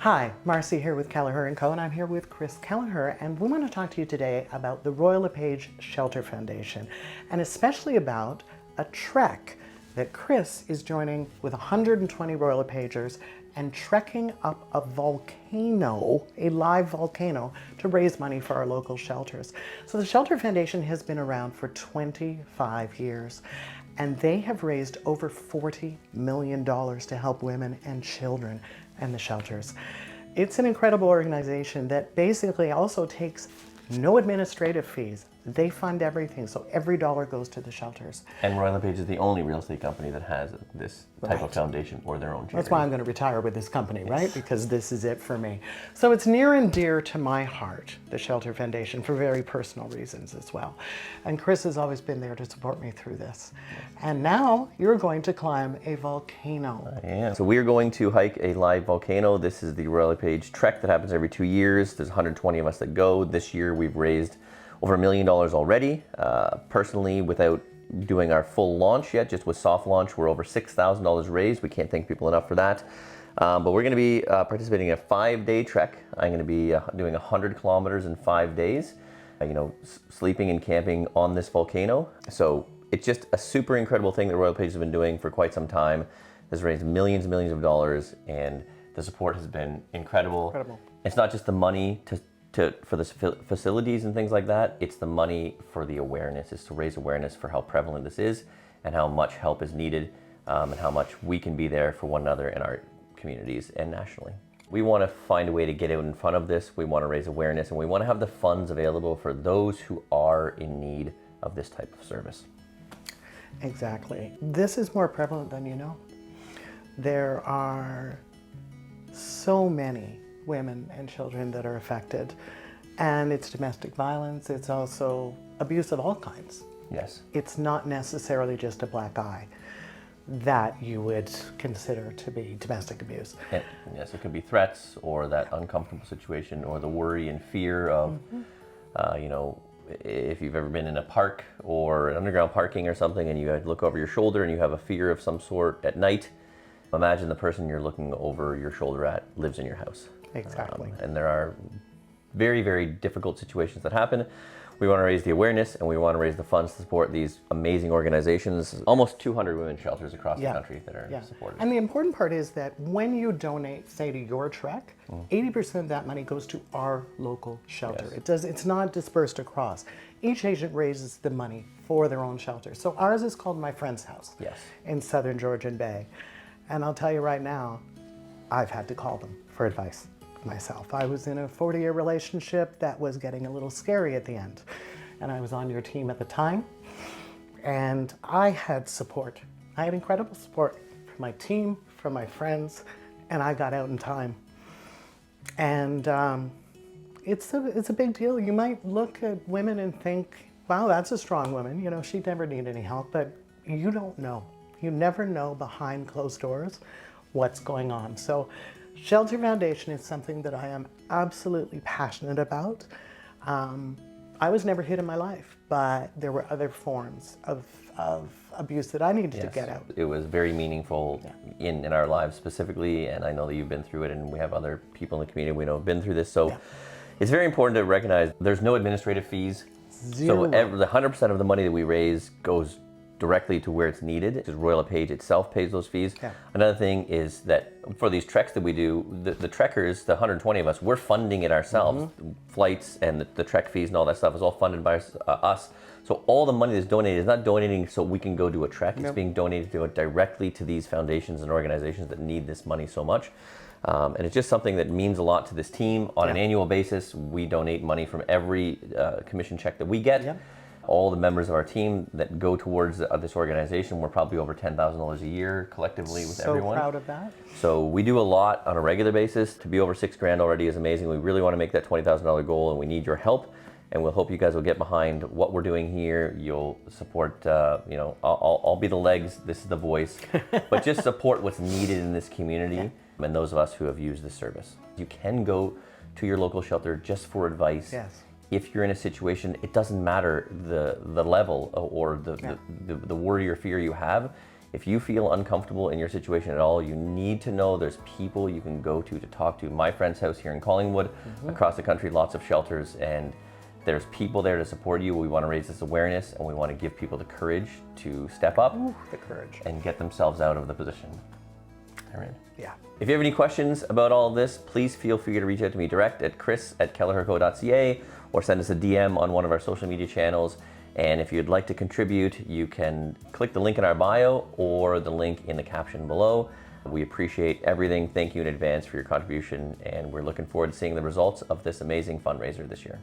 Hi, Marcy here with Keleher & Co. and I'm here with Chris Keleher, and we want to talk to you today about the Royal LePage Shelter Foundation and especially about a trek that Chris is joining with 120 Royal LePagers and trekking up a volcano, a live volcano, to raise money for our local shelters. So the Shelter Foundation has been around for 25 years and they have raised over $40 million to help women and children and the shelters. It's an incredible organization that basically also takes no administrative fees. They fund everything, so every dollar goes to the shelters. And Royal LePage is the only real estate company that has this type of foundation or their own charity. That's why I'm going to retire with this company, right? Because this is it for me. So it's near and dear to my heart, the Shelter Foundation, for very personal reasons as well. And Chris has always been there to support me through this. And now you're going to climb a volcano. I am. So we are going to hike a live volcano. This is the Royal LePage Trek that happens every 2 years. There's 120 of us that go. This year we've raised over $1 million already. Personally, without doing our full launch yet, just with soft launch, we're over $6,000 raised. We can't thank people enough for that. But we're going to be participating in a 5-day trek. I'm going to be doing 100 kilometers in 5 days, sleeping and camping on this volcano. So it's just a super incredible thing that Royal LePage has been doing for quite some time. Has raised millions and millions of dollars, and the support has been incredible. It's not just the money for the facilities and things like that, it's the money for the awareness. It's to raise awareness for how prevalent this is and how much help is needed, and how much we can be there for one another in our communities and nationally. We want to find a way to get out in front of this. We want to raise awareness, and we want to have the funds available for those who are in need of this type of service. Exactly. This is more prevalent than you know. There are so many women and children that are affected, and it's domestic violence. It's also abuse of all kinds. Yes. It's not necessarily just a black eye that you would consider to be domestic abuse. Yes, it could be threats or that uncomfortable situation or the worry and fear of, if you've ever been in a park or an underground parking or something and you look over your shoulder and you have a fear of some sort at night, imagine the person you're looking over your shoulder at lives in your house. Exactly. And there are very, very difficult situations that happen. We want to raise the awareness and we want to raise the funds to support these amazing organizations. Almost 200 women's shelters across the country that are supported. And the important part is that when you donate, say, to your trek, 80% of that money goes to our local shelter. Yes. It's not dispersed across. Each agent raises the money for their own shelter. So ours is called My Friend's House in Southern Georgian Bay. And I'll tell you right now, I've had to call them for advice myself. I was in a 40-year relationship that was getting a little scary at the end. And I was on your team at the time. And I had support. I had incredible support from my team, from my friends, and I got out in time. And it's a big deal. You might look at women and think, wow, that's a strong woman. She'd never need any help, but you don't know. You never know behind closed doors what's going on. So Shelter Foundation is something that I am absolutely passionate about. I was never hit in my life, but there were other forms of abuse that I needed to get out. It was very meaningful in our lives specifically, and I know that you've been through it, and we have other people in the community we know have been through this. So it's very important to recognize there's no administrative fees. Zero. So the 100% of the money that we raise goes directly to where it's needed, because Royal LePage itself pays those fees. Another thing is that for these treks that we do, the trekkers, the 120 of us, we're funding it ourselves. Flights and the trek fees and all that stuff is all funded by us. So all the money that's donated is not donating so we can go do a trek. It's being donated to go directly to these foundations and organizations that need this money so much. And it's just something that means a lot to this team. On an annual basis, we donate money from every commission check that we get. All the members of our team that go towards this organization, we're probably over $10,000 a year collectively with everyone. So proud of that. So we do a lot on a regular basis. To be over $6,000 already is amazing. We really want to make that $20,000 goal, and we need your help. And we'll hope you guys will get behind what we're doing here. You'll support, I'll be the legs, this is the voice, but just support what's needed in this community and those of us who have used this service. You can go to your local shelter just for advice. If you're in a situation, it doesn't matter the level or the worry or fear you have. If you feel uncomfortable in your situation at all, you need to know there's people you can go to talk to. My friend's house here in Collingwood, across the country, lots of shelters, and there's people there to support you. We want to raise this awareness, and we want to give people the courage to step up and get themselves out of the position. All right. Yeah. If you have any questions about all of this, please feel free to reach out to me direct at chris@keleherco.ca or send us a DM on one of our social media channels. And if you'd like to contribute, you can click the link in our bio or the link in the caption below. We appreciate everything. Thank you in advance for your contribution, and we're looking forward to seeing the results of this amazing fundraiser this year.